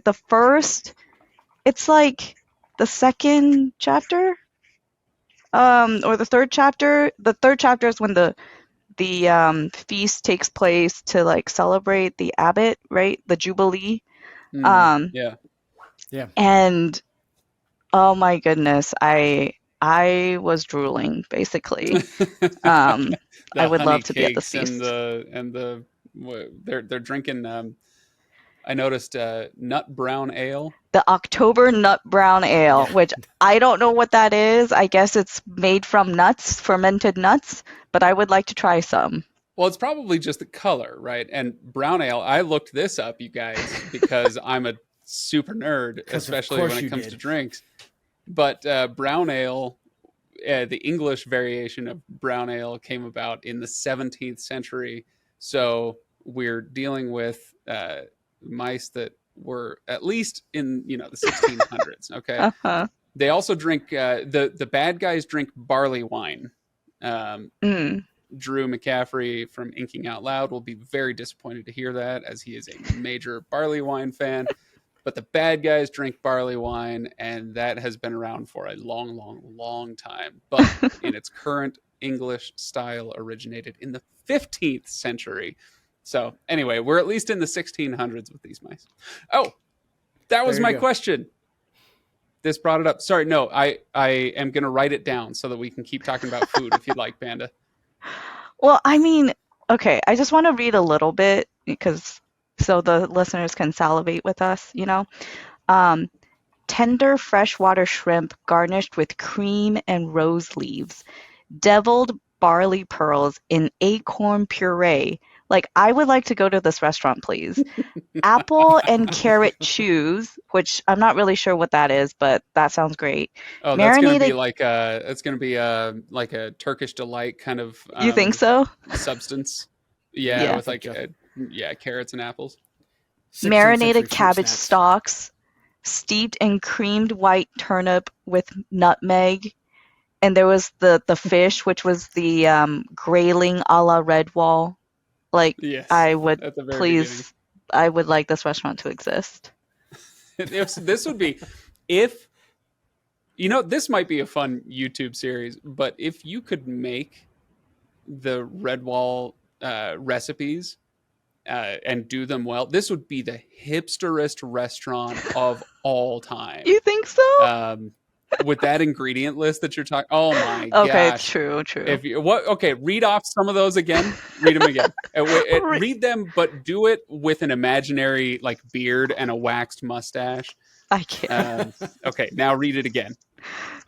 it's like the second chapter, or the third chapter. The third chapter is when the feast takes place to like celebrate the abbot, right? The Jubilee. Yeah. And oh my goodness, I was drooling basically. I would love to be at the feast. They're drinking. I noticed nut brown ale. The October nut brown ale, which I don't know what that is. I guess it's made from nuts, fermented nuts, but I would like to try some. Well, it's probably just the color, right? And brown ale, I looked this up, you guys, because I'm a super nerd, especially when it comes to drinks. But brown ale, the English variation of brown ale came about in the 17th century. So we're dealing with mice that were at least in the 1600s. Okay. They also drink the bad guys drink barley wine. Drew McCaffrey from Inking Out Loud will be very disappointed to hear that, as he is a major barley wine fan. But the bad guys drink barley wine, and that has been around for a long, long, long time. But in its current English style, originated in the 15th century. So anyway, we're at least in the 1600s with these mice. Oh, that was my question. This brought it up. Sorry, no, I am going to write it down so that we can keep talking about food if you'd like, Panda. Well, I mean, okay, I just want to read a little bit so the listeners can salivate with us, Tender freshwater shrimp garnished with cream and rose leaves, deviled barley pearls in acorn puree. Like, I would like to go to this restaurant, please. Apple and carrot chews, which I'm not really sure what that is, but that sounds great. Oh, that's going to be like a Turkish delight kind of. You think so? Substance. Yeah, with like carrots and apples. Marinated cabbage stalks, steeped in creamed white turnip with nutmeg. And there was the fish, which was the grayling a la Redwall. Like, yes, I would please, I would like this restaurant to exist. This would be, if, this might be a fun YouTube series, but if you could make the Redwall recipes and do them well, this would be the hipsterest restaurant of all time. You think so? With that ingredient list that you're talking, oh my gosh. Okay, true. If you read off some of those again. Read them again. Read them, but do it with an imaginary like beard and a waxed mustache. I can't. Okay, now read it again.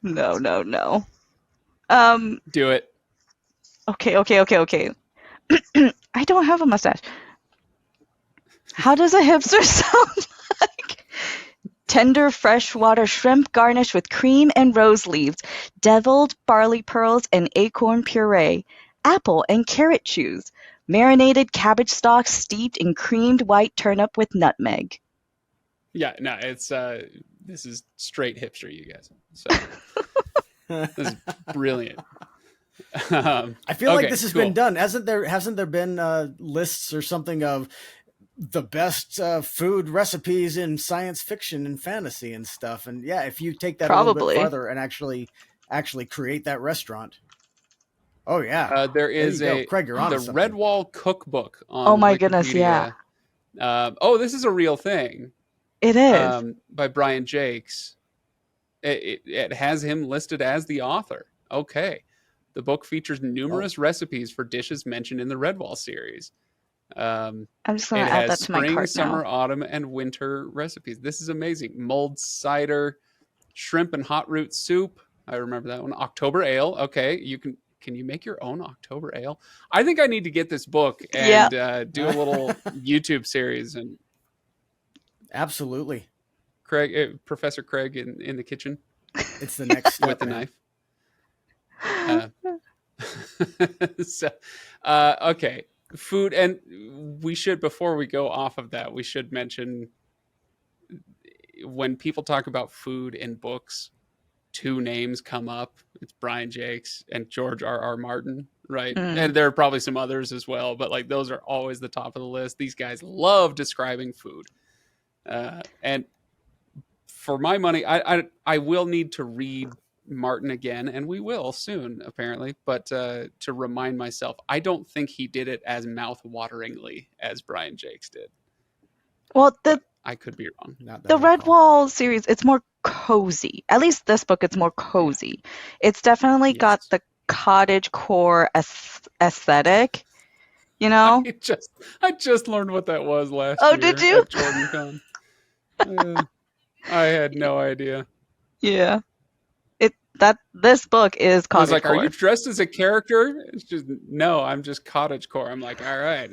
No. Do it. Okay. I don't have a mustache. How does a hipster sound like? Tender freshwater shrimp garnished with cream and rose leaves, deviled barley pearls and acorn puree, apple and carrot chews, marinated cabbage stalks steeped in creamed white turnip with nutmeg. Yeah, no, it's this is straight hipster, you guys. So this is brilliant. I feel like this has been done. Hasn't there been lists or something of the best food recipes in science fiction and fantasy and stuff? And yeah, if you take that a little bit farther and actually create that restaurant. Oh yeah. There is Craig, you're on the something. Redwall cookbook on Oh my Wikipedia. Goodness, yeah. This is a real thing. It is. By Brian Jakes. It has him listed as the author. Okay. The book features numerous recipes for dishes mentioned in the Redwall series. I'm just going to add that to my spring, cart summer, now. Autumn, and winter recipes. This is amazing. Mulled cider, shrimp and hot root soup. I remember that one. October ale. Okay, can you make your own October ale? I think I need to get this book and do a little YouTube series. And absolutely, Professor Craig in the kitchen. It's the next step, with the knife. Okay. Food, and we should, before we go off of that, we should mention when people talk about food in books, two names come up. It's Brian Jakes and George R.R. Martin, right? And there are probably some others as well, but like those are always the top of the list. These guys love describing food. And for my money, I will need to read Martin again, and we will soon, apparently, but to remind myself, I don't think he did it as mouth-wateringly as Brian Jakes did. Well, I could be wrong. The Redwall series, it's more cozy. At least this book, it's more cozy. It's definitely got the cottagecore aesthetic, I just learned what that was last year. Oh, did you? At JordanCon. I had no idea. Yeah. This book is cottagecore. I was like, are you dressed as a character? It's just, no, I'm just cottagecore. I'm like, all right,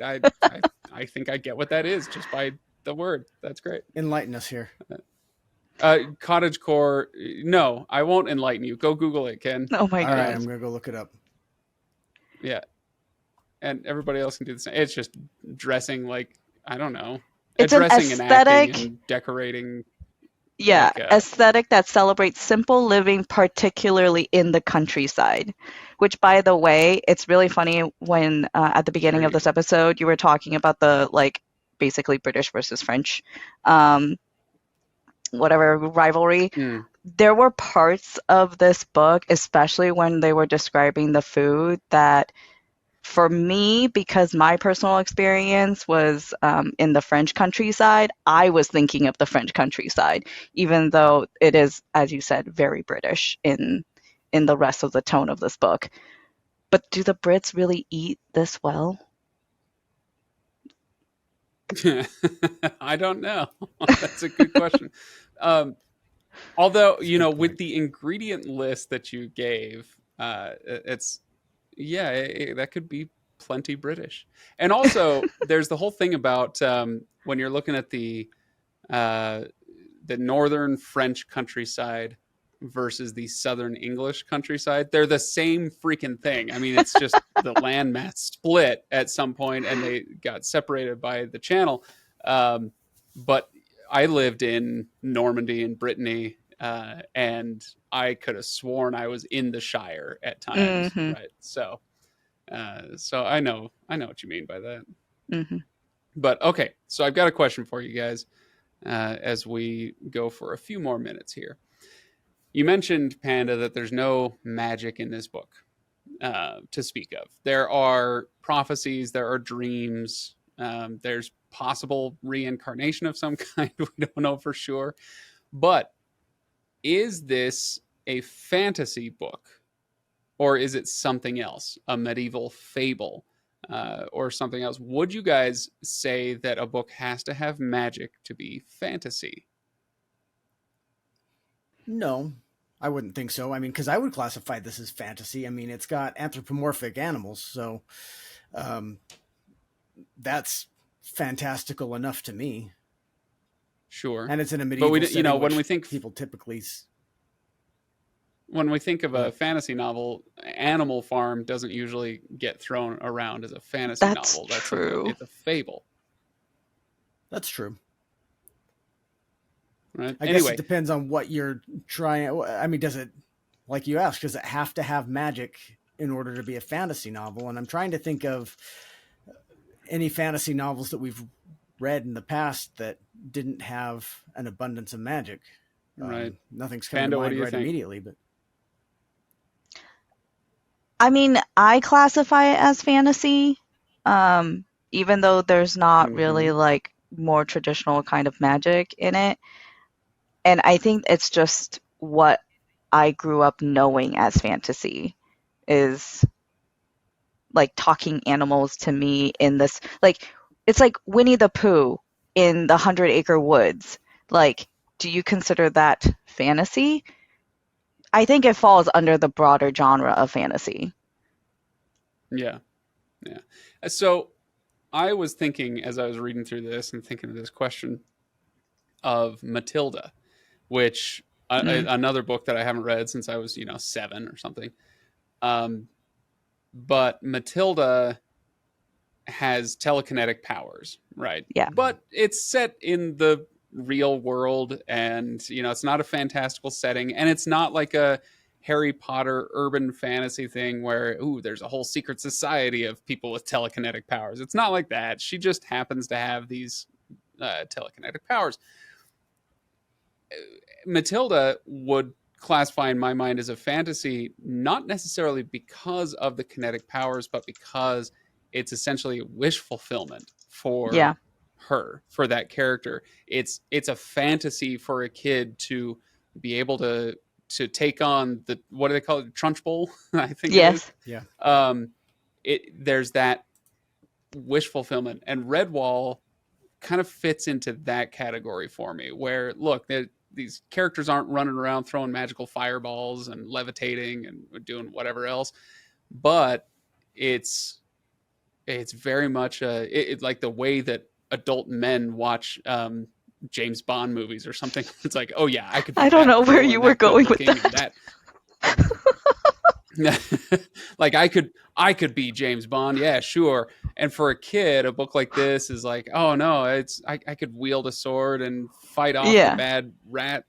I think I get what that is just by the word. That's great. Enlighten us here. Cottagecore. No, I won't enlighten you. Go Google it, Ken. Oh my God. All right, I'm going to go look it up. Yeah. And everybody else can do the same. It's just dressing like, I don't know. It's dressing an aesthetic. And acting and decorating. Yeah, Like, aesthetic that celebrates simple living, particularly in the countryside. Which, by the way, it's really funny when at the beginning there of you this go. episode you were talking about the like basically British versus French, um, whatever rivalry. Mm. There were parts of this book, especially when they were describing the food, that for me, because my personal experience was in the French countryside, I was thinking of the French countryside, even though it is, as you said, very British in the rest of the tone of this book. But do the Brits really eat this well? I don't know. That's a good question. Although, That's a you good know, with point. the ingredient list that you gave, it's yeah, that could be plenty British. And also, there's the whole thing about when you're looking at uh, the northern French countryside versus the southern English countryside. They're the same freaking thing. I mean, it's just the landmass split at some point, and they got separated by the channel. But I lived in Normandy and Brittany, and I could have sworn I was in the Shire at times, Mm-hmm. right? So I know what you mean by that. Mm-hmm. But okay, so I've got a question for you guys as we go for a few more minutes here. You mentioned, Panda, that there's no magic in this book to speak of. There are prophecies, there are dreams, there's possible reincarnation of some kind. We don't know for sure. But is this a fantasy book, or is it something else, a medieval fable, or something else? Would you guys say that a book has to have magic to be fantasy? No, I wouldn't think so. I mean, because I would classify this as fantasy. I mean, it's got anthropomorphic animals, so um, that's fantastical enough to me. Sure. And it's in a But medieval setting, when we which think people typically. of Go a ahead. fantasy novel, Animal Farm doesn't usually get thrown around as a fantasy That's novel. true. It's a fable, That's true. right? I guess Anyway, it depends on what you're trying. I mean, does it, like you asked, does it have to have magic in order to be a fantasy novel? And I'm trying to think of any fantasy novels that we've read in the past that didn't have an abundance of magic. right. Nothing's coming to Panda, what do mind you right think? immediately, but I mean, I classify it as fantasy, even though there's not Mm-hmm. really like more traditional kind of magic in it. And I think it's just what I grew up knowing as fantasy is like talking animals to me in this like it's like Winnie the Pooh in the 100 Acre Woods. Like, do you consider that fantasy? I think it falls under the broader genre of fantasy. Yeah, yeah. So I was thinking as I was reading through this and thinking of this question of Matilda, which Mm, another book that I haven't read since I was 7 or something. Um, but Matilda has telekinetic powers, right? yeah. But it's set in the real world, and it's not a fantastical setting, and it's not like a Harry Potter urban fantasy thing where there's a whole secret society of people with telekinetic powers. It's not like that. She just happens to have these telekinetic powers. Matilda would classify in my mind as a fantasy, not necessarily because of the kinetic powers, but because it's essentially wish fulfillment Yeah. for her, for that character. It's a fantasy for a kid to be able to take on the, what do they call it, Trunchbull? I think it is. Yes. yeah. There's that wish fulfillment, and Redwall kind of fits into that category for me, where look, these characters aren't running around throwing magical fireballs and levitating and doing whatever else, but it's very much like the way that adult men watch James Bond movies or something. It's like, oh yeah, I could be I don't that know where cool you and were that good going with looking and that. that Like I could be James Bond. Yeah, sure. And for a kid, a book like this is like, oh no, I could wield a sword and fight off the Yeah. bad rat,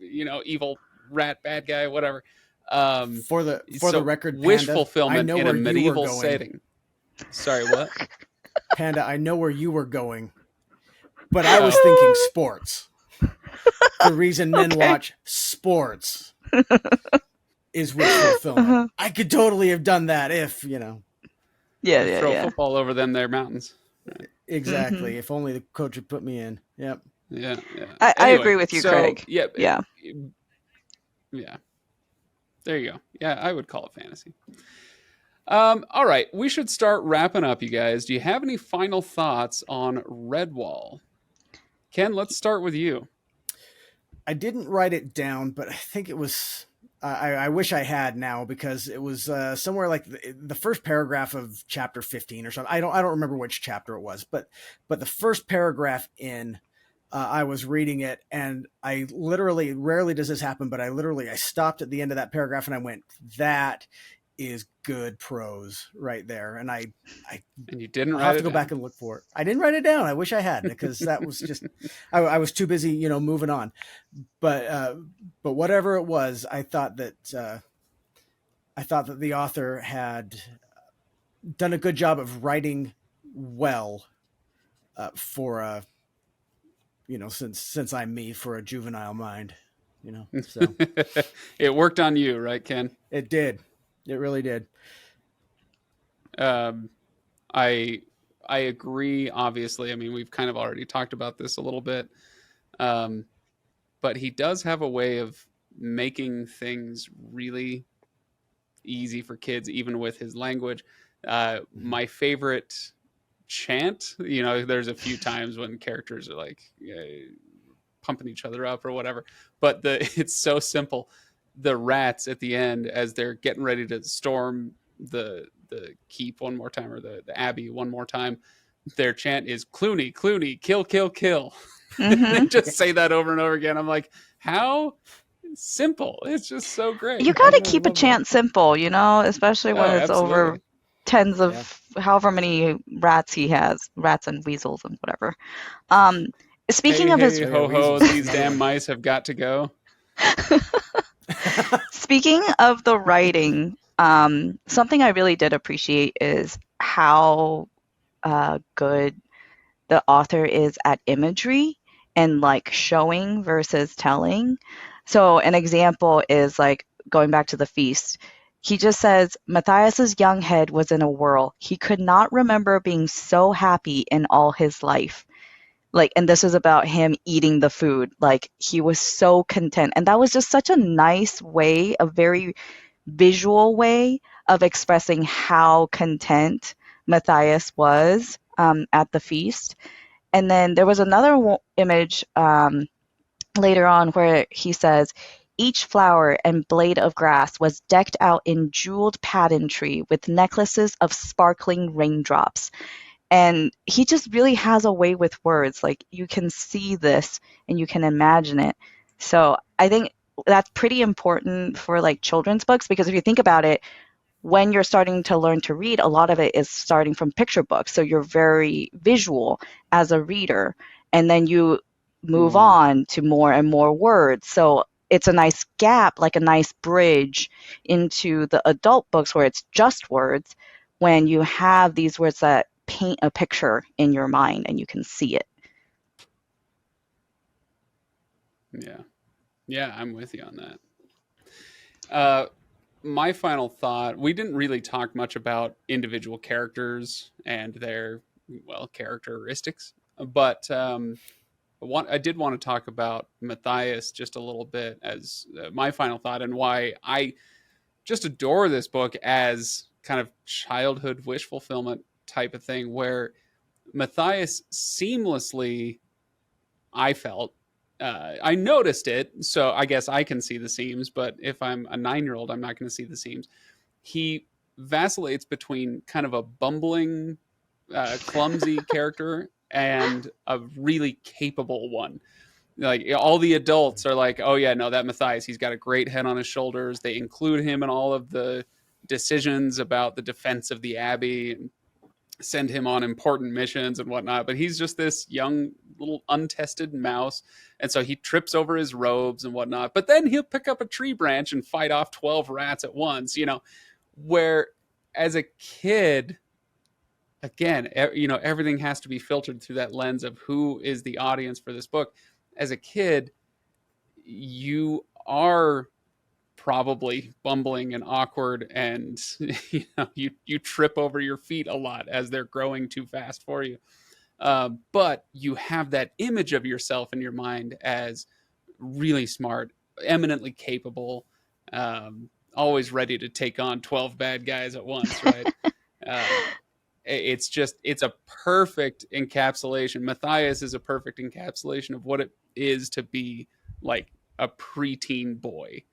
evil rat bad guy, whatever. For the So record, wish Panda, I fulfillment know in a where you were medieval going. setting. Sorry, what? Panda, I know where you were going, but I was thinking sports. The reason men watch sports is wish fulfillment. I could totally have done that if, Throw football over them there mountains. Right. Exactly. If only the coach would put me in. Yep. Yeah. I Anyway, agree with you, Craig. Yeah. There you go. Yeah, I would call it fantasy. All right, we should start wrapping up, you guys. Do you have any final thoughts on Redwall? Ken, let's start with you. I didn't write it down, but I think it was. I wish I had now, because it was somewhere like the first paragraph of chapter 15 or something. I don't remember which chapter it was, but the first paragraph in. I was reading it, and I literally, rarely does this happen, but I stopped at the end of that paragraph and I went, that is good prose right there. And and you didn't I'll have to go back and look for it. I didn't write it down. I wish I had, because that was just, I was too busy, moving on. But whatever it was, I thought that the author had done a good job of writing well for since I'm me, for a juvenile mind, so it worked on you, right, Ken? It did. It really did. I agree. Obviously, I mean, we've kind of already talked about this a little bit, but he does have a way of making things really easy for kids, even with his language. My favorite chant, there's a few times when characters are like pumping each other up or whatever, but it's so simple. The rats at the end, as they're getting ready to storm the keep one more time, or the abbey one more time, their chant is Clooney, Clooney, kill, kill, kill. They just say that over and over again. I'm like, how simple. It's just so great. You got to keep a chant simple, especially when it's absolutely. over tens of however many rats he has, rats and weasels and whatever. Speaking of his ho ho, these damn mice have got to go. Speaking of the writing, something I really did appreciate is how good the author is at imagery and like showing versus telling. So an example is like going back to the feast. He just says, Matthias's young head was in a whirl. He could not remember being so happy in all his life. Like, and this is about him eating the food. Like, he was so content. And that was just such a nice way, a very visual way of expressing how content Matthias was at the feast. And then there was another image later on where he says, each flower and blade of grass was decked out in jeweled pageantry with necklaces of sparkling raindrops. And he just really has a way with words. Like, you can see this and you can imagine it. So I think that's pretty important for like children's books, because if you think about it, when you're starting to learn to read, a lot of it is starting from picture books. So you're very visual as a reader, and then you move on to more and more words. So it's a nice gap, like a nice bridge into the adult books where it's just words, when you have these words that paint a picture in your mind and you can see it. Yeah, I'm with you on that. My final thought, we didn't really talk much about individual characters and their, characteristics, but I did want to talk about Matthias just a little bit as my final thought, and why I just adore this book as kind of childhood wish fulfillment type of thing, where Matthias seamlessly, I felt, I noticed it, so I guess I can see the seams, but if I'm a 9-year-old, I'm not going to see the seams. He vacillates between kind of a bumbling, clumsy character and a really capable one. Like, all the adults are like, oh yeah, no, that Matthias, he's got a great head on his shoulders. They include him in all of the decisions about the defense of the Abbey and send him on important missions and whatnot. But he's just this young little untested mouse. And so he trips over his robes and whatnot. But then he'll pick up a tree branch and fight off 12 rats at once, where as a kid, again, everything has to be filtered through that lens of who is the audience for this book. As a kid, you are probably bumbling and awkward, and you trip over your feet a lot as they're growing too fast for you. But you have that image of yourself in your mind as really smart, eminently capable, always ready to take on 12 bad guys at once, right? It's a perfect encapsulation. Matthias is a perfect encapsulation of what it is to be like a preteen boy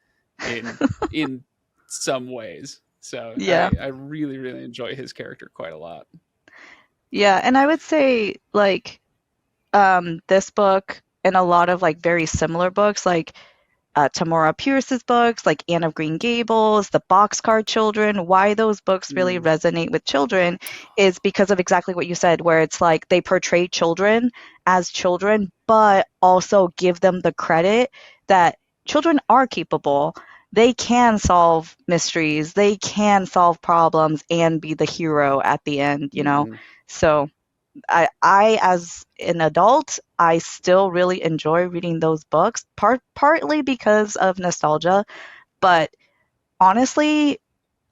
in some ways. So Yeah. I really, really enjoy his character quite a lot. Yeah, and I would say this book and a lot of very similar books, like Tamora Pierce's books, like Anne of Green Gables, the Boxcar Children, why those books really resonate with children is because of exactly what you said, where it's like they portray children as children, but also give them the credit that children are capable. They can solve mysteries, they can solve problems and be the hero at the end, So I as an adult, I still really enjoy reading those books, partly because of nostalgia, but honestly,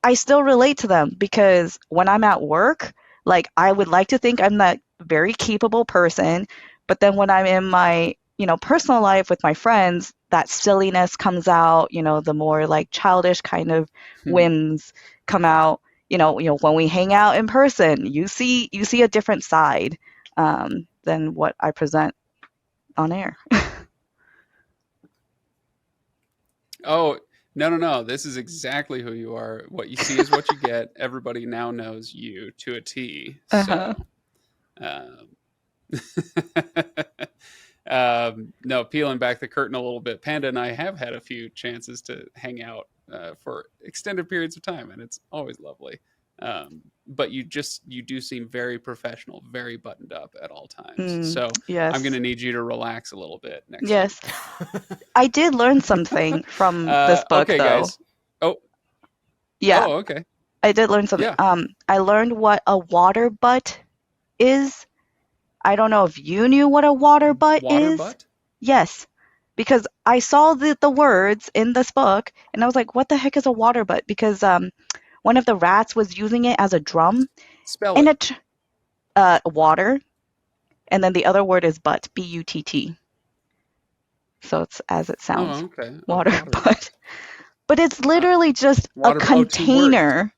I still relate to them because when I'm at work, I would like to think I'm that very capable person, but then when I'm in my, personal life with my friends, that silliness comes out, the more childish kind of whims come out. When we hang out in person, you see a different side than what I present on air. Oh, no. This is exactly who you are. What you see is what you get. Everybody now knows you to a T. Uh-huh. So, no, peeling back the curtain a little bit, Panda and I have had a few chances to hang out for extended periods of time, and it's always lovely. But you do seem very professional, very buttoned up at all times. So Yes. I'm going to need you to relax a little bit next Yes. week. I did learn something from this book, okay, though. guys. Oh. Yeah. Oh, okay. I did learn something. Yeah. I learned what a water butt is. I don't know if you knew what a water butt is. Water butt? Yes. Because I saw the words in this book, and I was like, what the heck is a water butt? Because one of the rats was using it as a drum. Spell and it. Water. And then the other word is butt, B-U-T-T. So it's as it sounds. Oh, okay. Water butt. But it's literally just a Water- container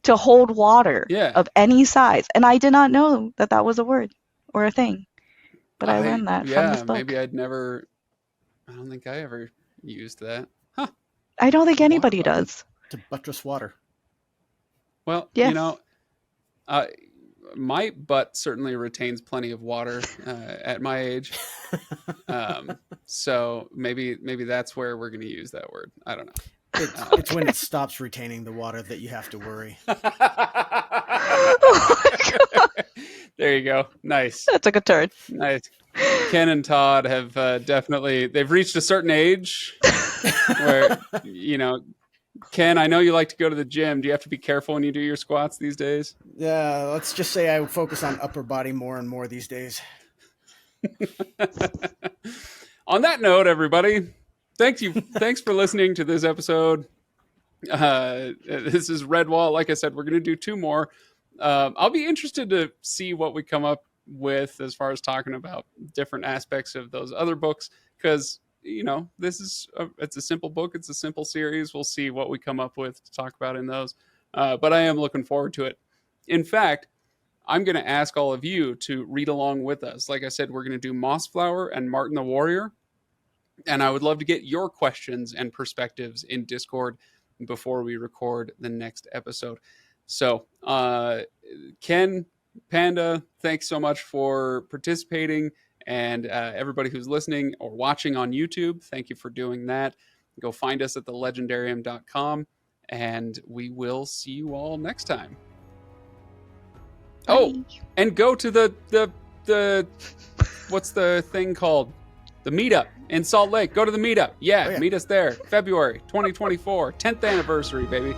to hold water of any size. And I did not know that was a word or a thing. But I learned that from this book. Maybe I don't think I ever used that. Huh. I don't think anybody does. To buttress water. Well, Yes. my butt certainly retains plenty of water at my age. So maybe that's where we're going to use that word. I don't know. It's when it stops retaining the water that you have to worry. There you go. Nice. That took a turn. Nice. Ken and Todd have they've reached a certain age where, Ken, I know you like to go to the gym. Do you have to be careful when you do your squats these days? Yeah, let's just say I focus on upper body more and more these days. On that note, everybody, thanks for listening to this episode. This is Redwall. Like I said, we're going to do 2 more. I'll be interested to see what we come up with as far as talking about different aspects of those other books, because it's a simple book, it's a simple series. We'll see what we come up with to talk about in those, but I am looking forward to it. In fact, I'm going to ask all of you to read along with us. Like I said, we're going to do Mossflower and Martin the Warrior, and I would love to get your questions and perspectives in Discord before we record the next episode. So, Ken, Panda, thanks so much for participating. And everybody who's listening or watching on YouTube, thank you for doing that. Go find us at thelegendarium.com and we will see you all next time. Bye. Oh, and go to the what's the thing called? The meetup in Salt Lake. Go to the meetup. Yeah, Oh, yeah. Meet us there. February 2024, 10th anniversary, baby.